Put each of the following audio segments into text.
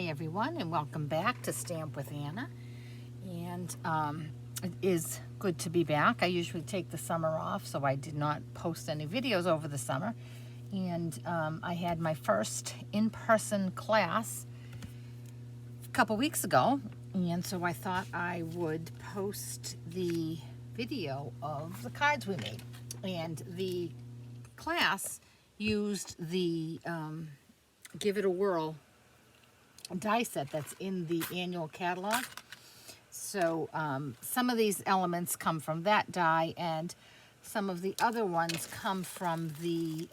everyone, and welcome back to Stamp with Anna. And it is good to be back. I usually take the summer off, so I did not post any videos over the summer. And I had my first in-person class a couple weeks ago, and so I thought I would post the video of the cards we made. And the class used the Give It a Whirl die set that's in the annual catalog. So some of these elements come from that die, and some of the other ones come from the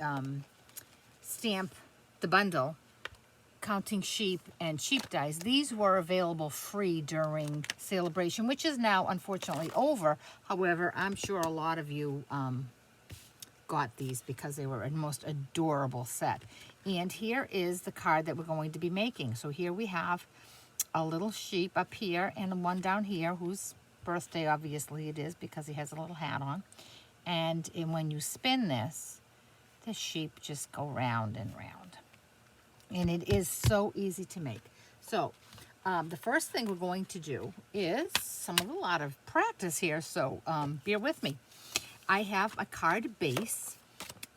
Stamp the Bundle Counting Sheep and Sheep dies. These were available free during Celebration, which is now unfortunately over. However, I'm sure a lot of you got these because they were a most adorable set. And here is the card that we're going to be making. So here we have a little sheep up here and one down here whose birthday obviously it is because he has a little hat on. And when you spin this, the sheep just go round and round. And it is so easy to make. So the first thing we're going to do is a lot of practice here, so bear with me. I have a card base,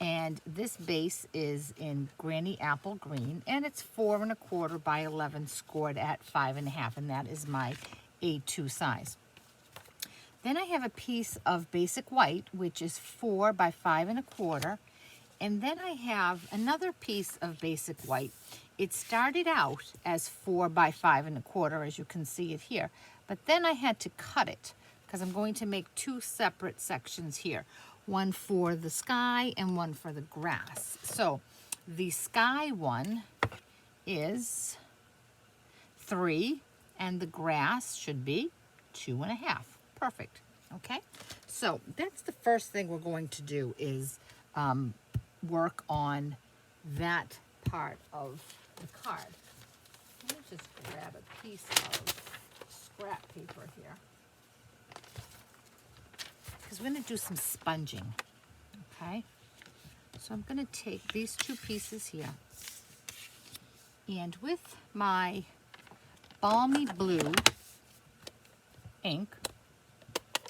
and this base is in Granny Apple Green, and it's 4 1/4 by 11 scored at 5 1/2, and that is my A2 size. Then I have a piece of basic white, which is 4 by 5 1/4, and then I have another piece of basic white. It started out as 4 by 5 1/4, as you can see it here, but then I had to cut it because I'm going to make 2 separate sections here. One for the sky and one for the grass. So the sky one is 3 and the grass should be 2 1/2. Perfect. Okay, so that's the first thing we're going to do is work on that part of the card. Let me just grab a piece of scrap paper here, because we're going to do some sponging. Okay, so I'm going to take these 2 pieces here, and with my balmy blue ink,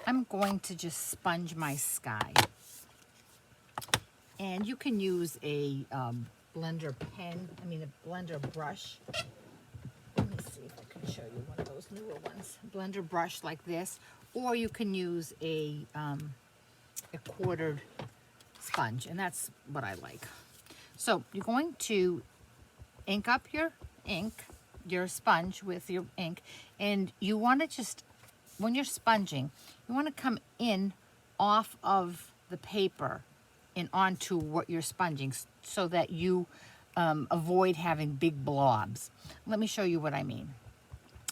I'm going to just sponge my sky. And you can use a blender brush. Let me see if I can show you one of those newer ones. Blender brush like this, or you can use a quartered sponge, and that's what I like. So you're going to ink up your sponge with your ink, and you want to just, when you're sponging, you want to come in off of the paper and onto what you're sponging so that you avoid having big blobs. Let me show you what I mean.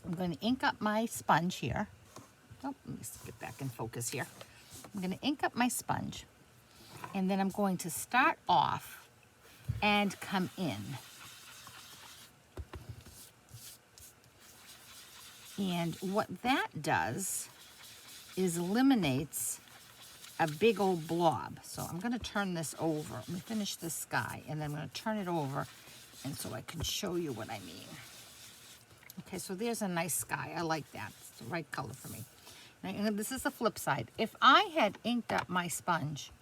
I'm going to ink up my sponge here. Oh, let me get back in focus here. I'm going to ink up my sponge, and then I'm going to start off and come in. And what that does is eliminates a big old blob. So I'm going to turn this over. Let me finish this sky, and then I'm going to turn it over, and so I can show you what I mean. Okay, so there's a nice sky. I like that. It's the right color for me. Now, this is the flip side. If I had inked up my sponge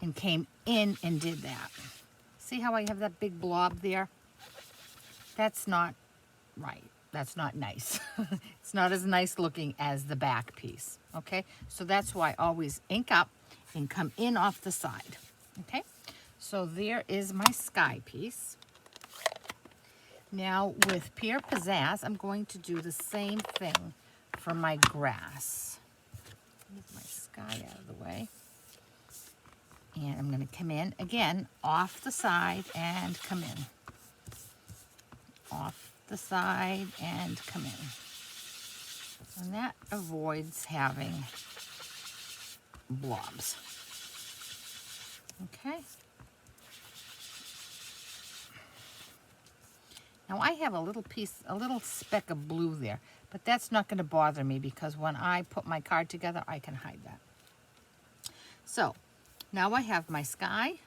and came in and did that, see how I have that big blob there? That's not right. That's not nice. It's not as nice looking as the back piece, okay? So that's why I always ink up and come in off the side, okay? So there is my sky piece. Now with Pure Pizzazz, I'm going to do the same thing for my grass. Move my sky out of the way. And I'm gonna come in, again, off the side and come in. Off the side and come in, and that avoids having blobs. Okay, now I have a little speck of blue there, but that's not going to bother me because when I put my card together I can hide that. So now I have my sky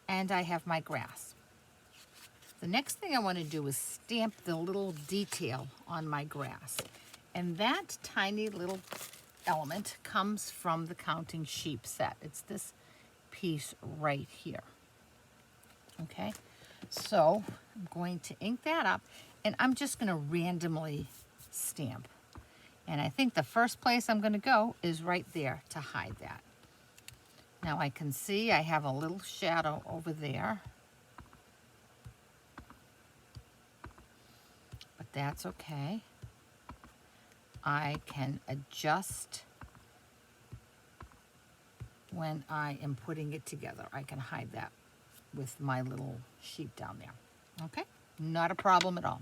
and I have my grass. The next thing I want to do is stamp the little detail on my grass. And that tiny little element comes from the counting sheep set. It's this piece right here. Okay, so I'm going to ink that up, and I'm just going to randomly stamp. And I think the first place I'm going to go is right there to hide that. Now I can see I have a little shadow over there, but that's okay. I can adjust when I am putting it together. I can hide that with my little sheep down there. Okay, not a problem at all.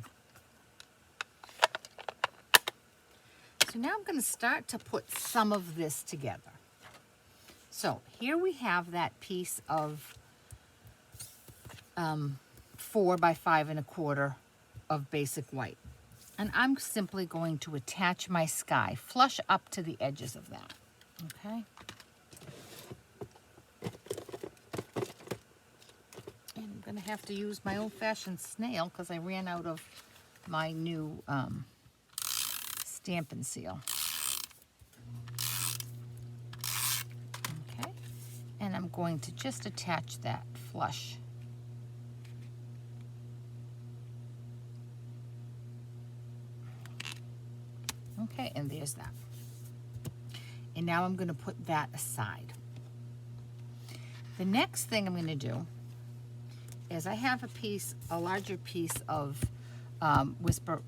So now I'm going to start to put some of this together. So here we have that piece of 4 by 5 1/4 of basic white. And I'm simply going to attach my sky flush up to the edges of that. Okay. And I'm going to have to use my old-fashioned snail because I ran out of my new Stampin' Seal. Okay. And I'm going to just attach that flush. Okay, and there's that. And now I'm going to put that aside. The next thing I'm going to do is I have a larger piece of Whisper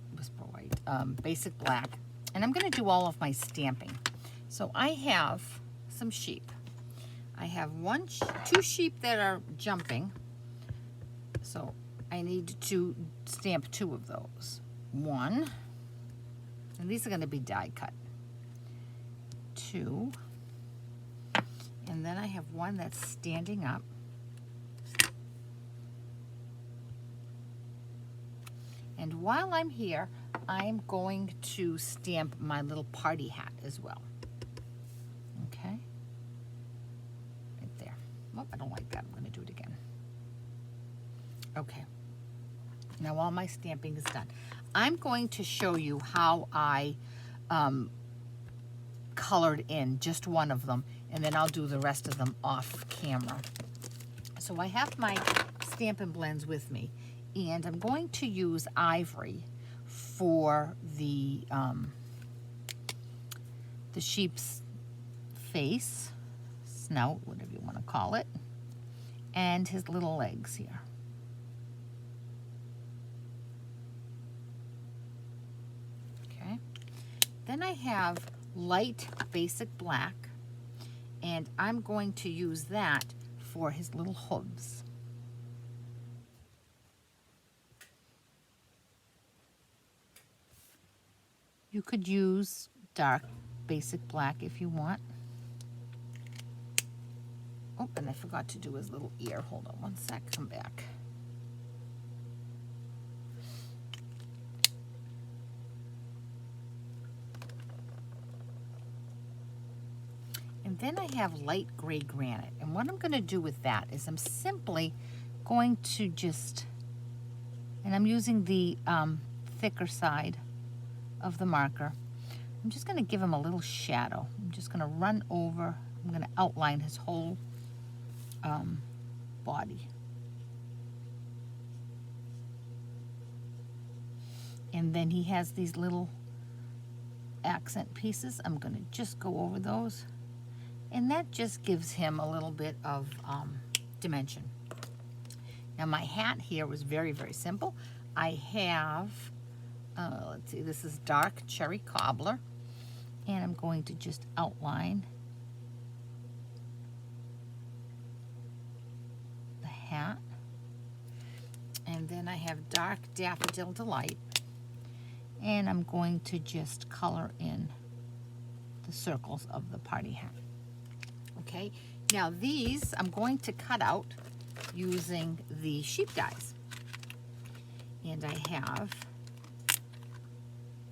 White, Basic Black, and I'm going to do all of my stamping. So I have some sheep. I have two sheep that are jumping, so I need to stamp 2 of those. 1. And these are going to be die cut. 2. And then I have one that's standing up. And while I'm here, I'm going to stamp my little party hat as well. Okay? Right there. Oh, I don't like that. I'm going to do it again. Okay. Now all my stamping is done. I'm going to show you how I colored in just one of them, and then I'll do the rest of them off camera. So I have my Stampin' Blends with me, and I'm going to use ivory for the sheep's face, snout, whatever you want to call it, and his little legs here. Then I have light basic black, and I'm going to use that for his little hooves. You could use dark basic black if you want. Oh, and I forgot to do his little ear. Hold on one sec, come back. And then I have light gray granite. And what I'm going to do with that is I'm simply going to just, and I'm using the thicker side of the marker, I'm just going to give him a little shadow. I'm just going to run over, I'm going to outline his whole body. And then he has these little accent pieces. I'm going to just go over those. And that just gives him a little bit of dimension. Now my hat here was very, very simple. I have, let's see, this is dark cherry cobbler. And I'm going to just outline the hat. And then I have dark Daffodil Delight. And I'm going to just color in the circles of the party hat. Okay, now these I'm going to cut out using the sheep dies. And I have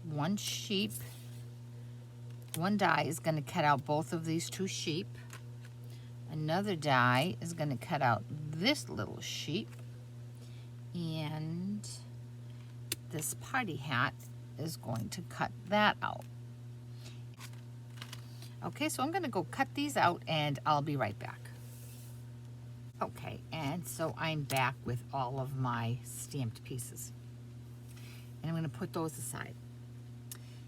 one die is going to cut out both of these 2 sheep. Another die is going to cut out this little sheep. And this party hat is going to cut that out. Okay, so I'm going to go cut these out and I'll be right back. Okay, and so I'm back with all of my stamped pieces. And I'm going to put those aside.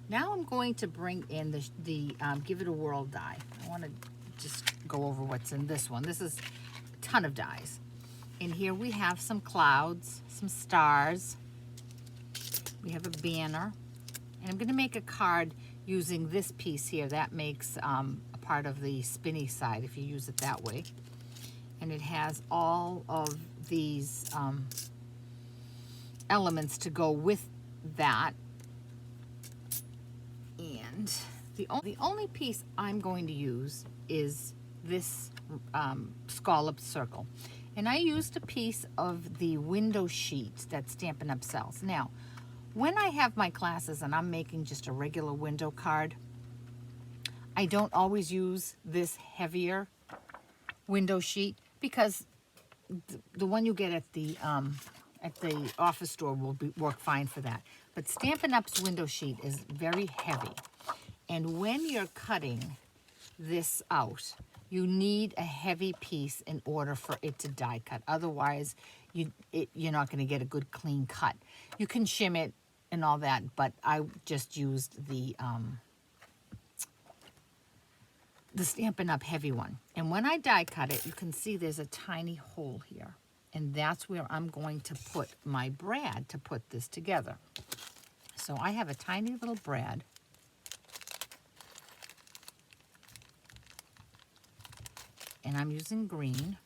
Now I'm going to bring in the Give It a Whirl die. I want to just go over what's in this one. This is a ton of dies. In here we have some clouds, some stars. We have a banner. And I'm going to make a card using this piece here. That makes a part of the spinny side if you use it that way. And it has all of these elements to go with that. And the only piece I'm going to use is this scalloped circle. And I used a piece of the window sheet that's Stampin' Up! Sells. Now, when I have my classes and I'm making just a regular window card, I don't always use this heavier window sheet because the one you get at the office store will work fine for that. But Stampin' Up's window sheet is very heavy. And when you're cutting this out, you need a heavy piece in order for it to die cut. Otherwise, you're not going to get a good clean cut. You can shim it and all that, but I just used the Stampin' Up! Heavy one. And when I die cut it, you can see there's a tiny hole here. And that's where I'm going to put my brad to put this together. So I have a tiny little brad. And I'm using green.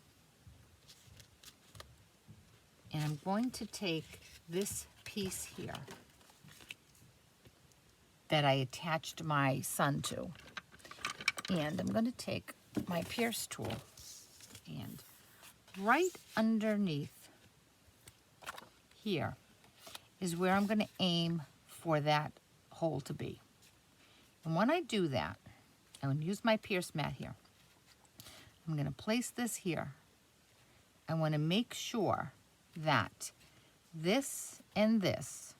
And I'm going to take this piece here that I attached my sun to. And I'm going to take my pierce tool and right underneath here is where I'm going to aim for that hole to be. And when I do that, I'm going to use my pierce mat here. I'm going to place this here. I want to make sure that this and this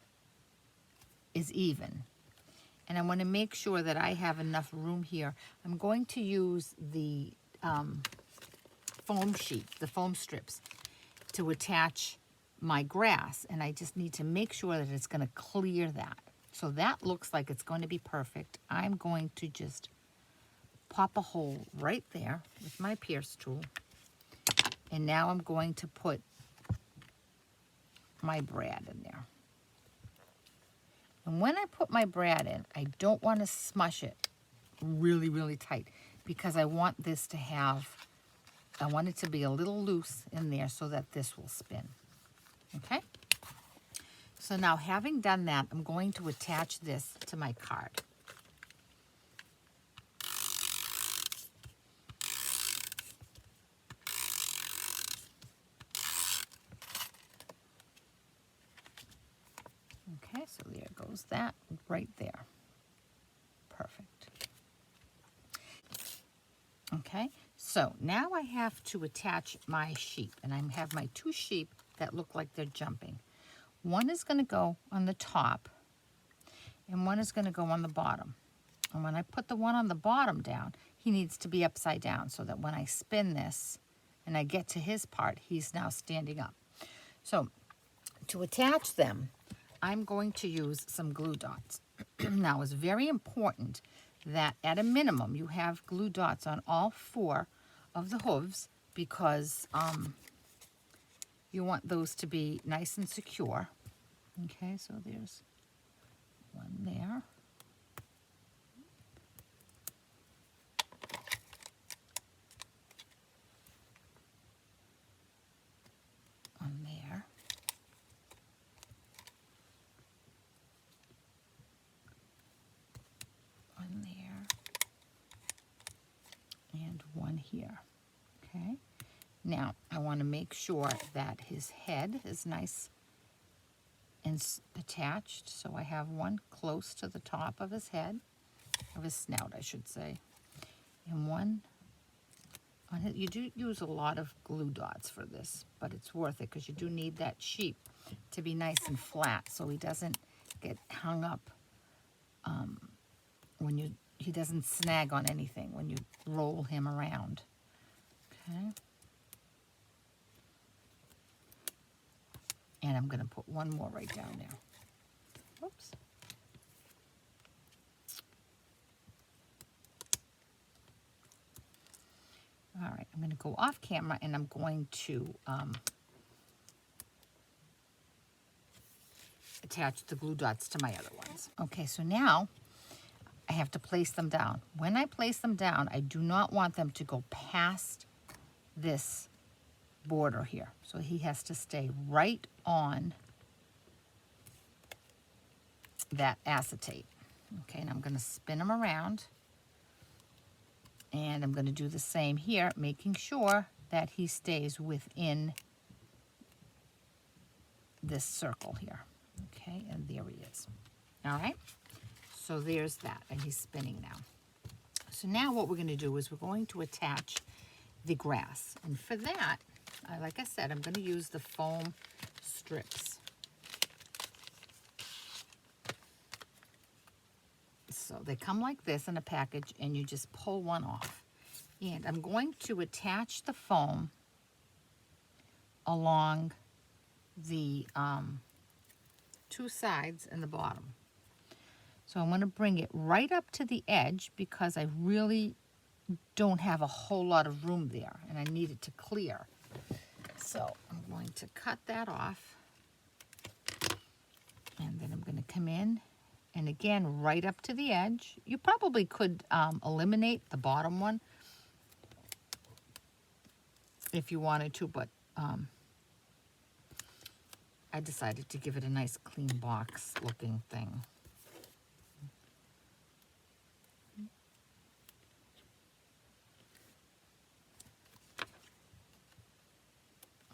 is even. And I want to make sure that I have enough room here. I'm going to use the foam sheet, the foam strips, to attach my grass. And I just need to make sure that it's going to clear that. So that looks like it's going to be perfect. I'm going to just pop a hole right there with my pierce tool. And now I'm going to put my brad in there. And when I put my brad in, I don't want to smush it really, really tight because I want this to have, I want it to be a little loose in there so that this will spin. Okay? So now having done that, I'm going to attach this to my card. Okay, so there goes that right there. Perfect. Okay, so now I have to attach my sheep, and I have my two sheep that look like they're jumping. One is going to go on the top, and one is going to go on the bottom. And when I put the one on the bottom down, he needs to be upside down so that when I spin this and I get to his part, he's now standing up. So to attach them, I'm going to use some glue dots. Now, it's very important that at a minimum you have glue dots on all four of the hooves because you want those to be nice and secure. Okay, so there's one there. One there. One there. And one here. Okay. Now, I want to make sure that his head is nice and attached. So I have one close to the top of his head, of his snout, I should say. And one on his, you do use a lot of glue dots for this, but it's worth it because you do need that sheep to be nice and flat so he doesn't get hung up when he doesn't snag on anything when you roll him around. Okay. And I'm going to put one more right down there. Whoops. All right, I'm going to go off camera and I'm going to attach the glue dots to my other ones. Okay, so now I have to place them down. When I place them down, I do not want them to go past this border here. So he has to stay right on that acetate. Okay, and I'm going to spin him around. And I'm going to do the same here, making sure that he stays within this circle here. Okay, and there he is. All right, so there's that, and he's spinning now. So now what we're going to do is we're going to attach the grass. And for that, like I said, I'm going to use the foam strips. So they come like this in a package, and you just pull one off. And I'm going to attach the foam along the two sides and the bottom. So I'm going to bring it right up to the edge because I really don't have a whole lot of room there, and I need it to clear. So I'm going to cut that off, and then I'm going to come in. And again, right up to the edge. You probably could eliminate the bottom one if you wanted to, but I decided to give it a nice clean box looking thing.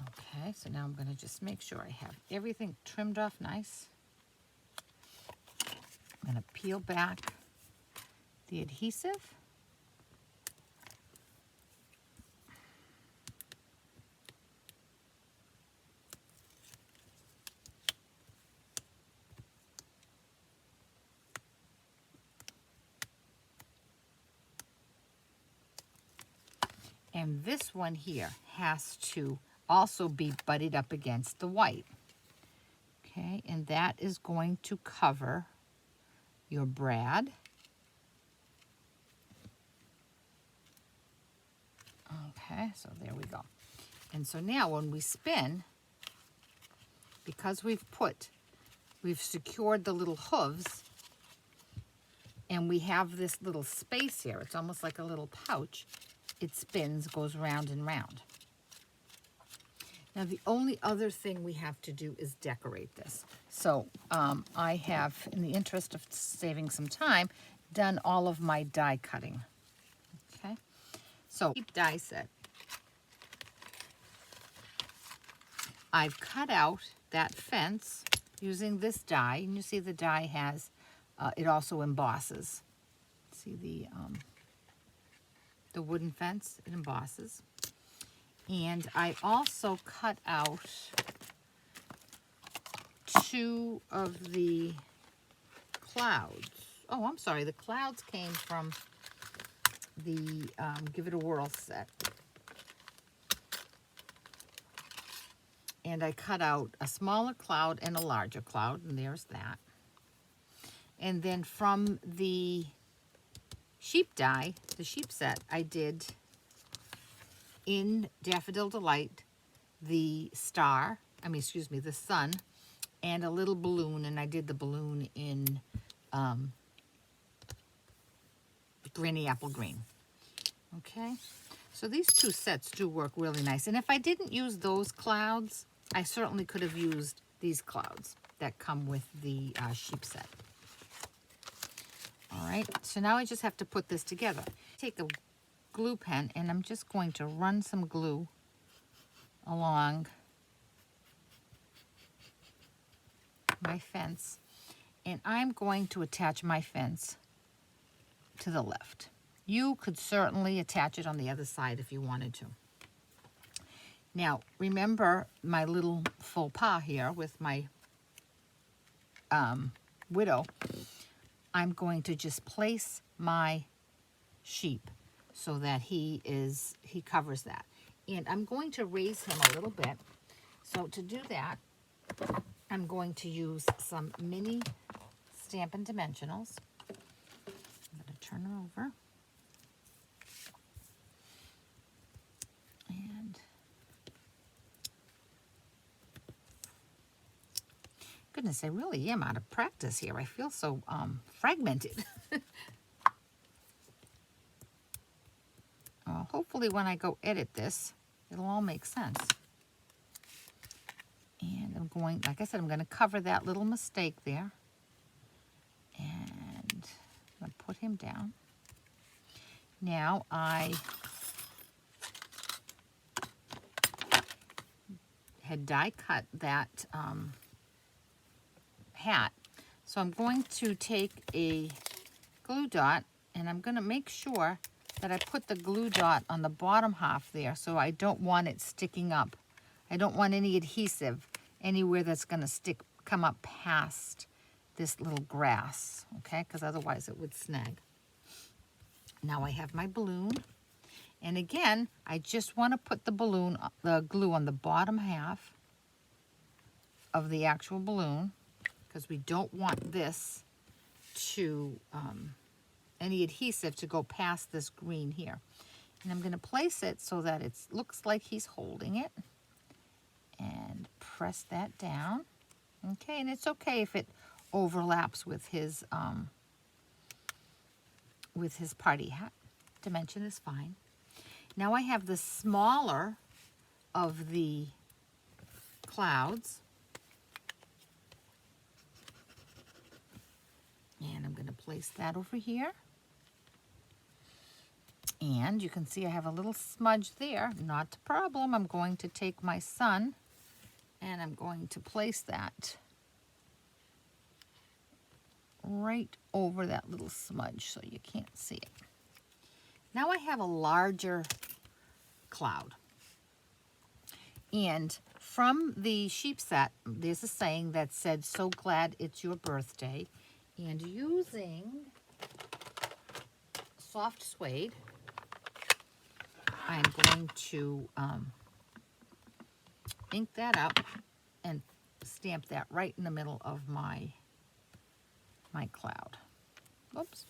Okay, so now I'm going to just make sure I have everything trimmed off nice. I'm going to peel back the adhesive. And this one here has to also be butted up against the white. Okay, and that is going to cover your brad. Okay, so there we go. And so now when we spin, because we've secured the little hooves, and we have this little space here, it's almost like a little pouch, it spins, goes round and round. Now the only other thing we have to do is decorate this. So I have, in the interest of saving some time, done all of my die cutting. Okay, so cheap die set. I've cut out that fence using this die, and you see the die has, it also embosses. See the wooden fence, it embosses. And I also cut out two of the clouds. Oh, I'm sorry, the clouds came from the Give It a Whirl set. And I cut out a smaller cloud and a larger cloud, and there's that. And then from the sheep die, the sheep set, I did in Daffodil Delight the star, the sun, and a little balloon, and I did the balloon in Granny Apple Green. Okay, so these two sets do work really nice. And if I didn't use those clouds, I certainly could have used these clouds that come with the sheep set. All right, so now I just have to put this together. Take a glue pen, and I'm just going to run some glue along my fence, and I'm going to attach my fence to the left. You could certainly attach it on the other side if you wanted to. Now, remember my little faux pas here with my widow. I'm going to just place my sheep so that he covers that. And I'm going to raise him a little bit. So to do that, I'm going to use some mini Stampin' Dimensionals. I'm going to turn her over. And goodness, I really am out of practice here. I feel so fragmented. Hopefully when I go edit this, it'll all make sense. And I'm going, like I said, I'm going to cover that little mistake there. And I'm going to put him down. Now I had die cut that hat. So I'm going to take a glue dot and I'm going to make sure that I put the glue dot on the bottom half there, so I don't want it sticking up. I don't want any adhesive anywhere that's going to come up past this little grass, okay? Because otherwise it would snag. Now I have my balloon. And again, I just want to put the glue on the bottom half of the actual balloon, because we don't want this to, any adhesive to go past this green here. And I'm going to place it so that it looks like he's holding it. And press that down. Okay, and it's okay if it overlaps with his party hat. Dimension is fine. Now I have the smaller of the clouds. And I'm going to place that over here. And you can see I have a little smudge there. Not a problem. I'm going to take my sun and I'm going to place that right over that little smudge so you can't see it. Now I have a larger cloud. And from the sheep set, there's a saying that said, "So glad it's your birthday." And using soft suede, I'm going to ink that up and stamp that right in the middle of my cloud. Oops.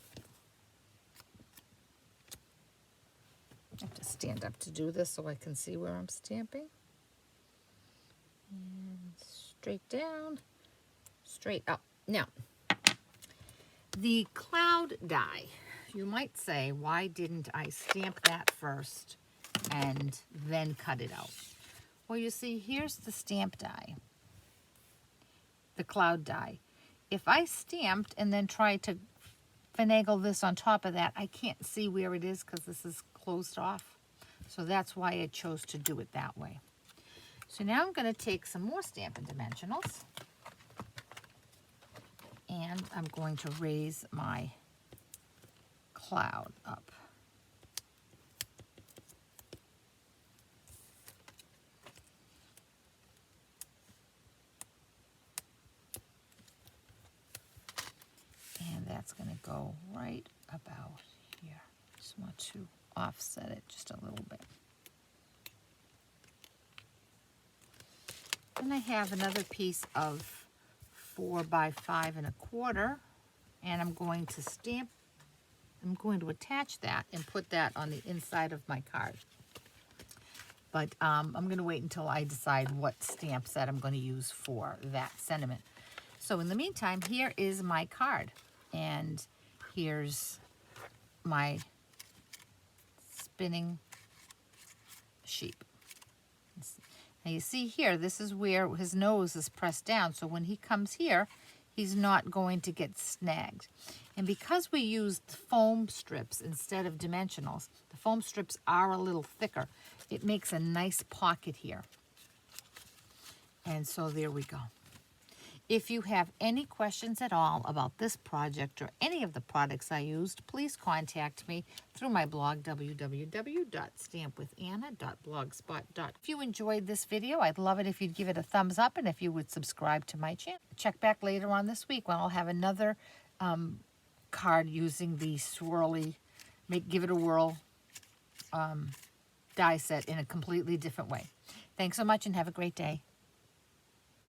I have to stand up to do this so I can see where I'm stamping. And straight down, straight up. Now, the cloud die, you might say, why didn't I stamp that first and then cut it out? Well, you see, here's the stamp die, the cloud die. If I stamped and then tried to finagle this on top of that, I can't see where it is because this is closed off. So that's why I chose to do it that way. So now I'm going to take some more Stampin' Dimensionals. And I'm going to raise my cloud up. And that's going to go right about here. Just want to offset it just a little bit. Then I have another piece of 4 by 5 1/4, and I'm going to attach that and put that on the inside of my card. But I'm going to wait until I decide what stamp set I'm going to use for that sentiment. So in the meantime, here is my card, and here's my spinning sheep. Now you see here, this is where his nose is pressed down, so when he comes here, he's not going to get snagged. And because we used foam strips instead of dimensionals, the foam strips are a little thicker. It makes a nice pocket here. And so there we go. If you have any questions at all about this project or any of the products I used, please contact me through my blog, www.stampwithanna.blogspot.com. If you enjoyed this video, I'd love it if you'd give it a thumbs up and if you would subscribe to my channel. Check back later on this week when I'll have another card using the swirly, give it a whirl die set in a completely different way. Thanks so much and have a great day.